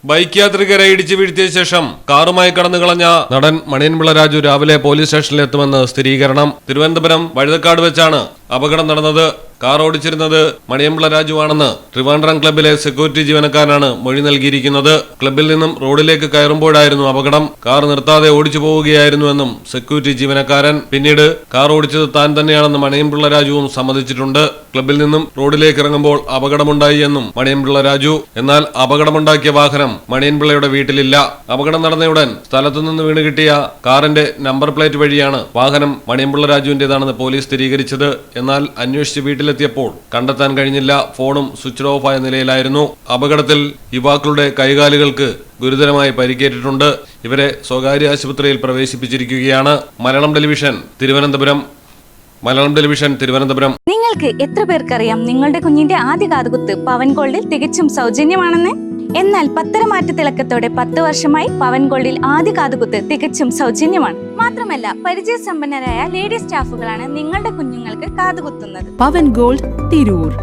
Bike യാത്രികരെ ഇടിച്ചു വീഴ്ത്തിയ ശേഷം കാറുമായി കടന്നുകളഞ്ഞ നടൻ മണിയൻപിള്ള രാജു രാവിലെ പോലീസ് സ്റ്റേഷനിലെത്തുമെന്ന് സ്ഥിരീകരണം. തിരുവനന്തപുരം വഴുതക്കാട് വെച്ചാണ് അപകടം നടന്നത്. കാർ ഓടിച്ചിരുന്നത് മണിയൻപിള്ള രാജുവാണെന്ന് ട്രിവാൻഡ്രം ക്ലബിലെ സെക്യൂരിറ്റി ജീവനക്കാരനാണ് മൊഴി നൽകിയിരിക്കുന്നത്. ക്ലബിൽ നിന്നും റോഡിലേക്ക് കയറുമ്പോഴായിരുന്നു അപകടം. കാർ നിർത്താതെ ഓടിച്ചു പോവുകയായിരുന്നുവെന്നും സെക്യൂരിറ്റി ജീവനക്കാരൻ. പിന്നീട് കാർ ഓടിച്ചത് താൻ തന്നെയാണെന്ന് മണിയൻപിള്ള രാജുവും സമ്മതിച്ചിട്ടുണ്ട്. ക്ലബിൽ നിന്നും റോഡിലേക്ക് ഇറങ്ങുമ്പോൾ അപകടമുണ്ടായി എന്നും മണിയൻപിള്ള രാജു. എന്നാൽ അപകടമുണ്ടാക്കിയ വാഹനം മണിയൻപിള്ളയുടെ വീട്ടിലില്ല. അപകടം നടന്നയുടൻ സ്ഥലത്തുനിന്ന് വീണ് കിട്ടിയ കാറിന്റെ നമ്പർ പ്ലേറ്റ് വഴിയാണ് വാഹനം മണിയൻപിള്ള രാജുവിന്റേതാണെന്ന് പോലീസ് സ്ഥിരീകരിച്ചത്. എന്നാൽ അന്വേഷിച്ച് വീട്ടിലെത്തിയപ്പോൾ കണ്ടെത്താൻ കഴിഞ്ഞില്ല. ഫോണും സ്വിച്ച് ഓഫ് ആയ നിലയിലായിരുന്നു. അപകടത്തിൽ യുവാക്കളുടെ കൈകാലുകൾക്ക് ഗുരുതരമായി പരിക്കേറ്റിട്ടുണ്ട്. ഇവരെ സ്വകാര്യ ആശുപത്രിയിൽ പ്രവേശിപ്പിച്ചിരിക്കുകയാണ്. മലയാളം ടെലിവിഷൻ തിരുവനന്തപുരം. നിങ്ങൾക്ക് എത്ര പേർക്കറിയാം നിങ്ങളുടെ കുഞ്ഞിന്റെ ആദ്യ കാതുകുത്ത് പവൻ ഗോൾഡിൽ തികച്ചും സൗജന്യമാണെന്ന്? എന്നാൽ പത്തരമാറ്റ തിളക്കത്തോടെ 10 വർഷമായി പവൻ ഗോൾഡിൽ ആദ്യ കാതുകുത്ത് തികച്ചും സൗജന്യമാണ്. മാത്രമല്ല പരിചയസമ്പന്നരായ ലേഡി സ്റ്റാഫുകളാണ് നിങ്ങളുടെ കുഞ്ഞുങ്ങൾക്ക് കാതുകുത്തുന്നത്. പവൻ ഗോൾഡ് തിരൂർ.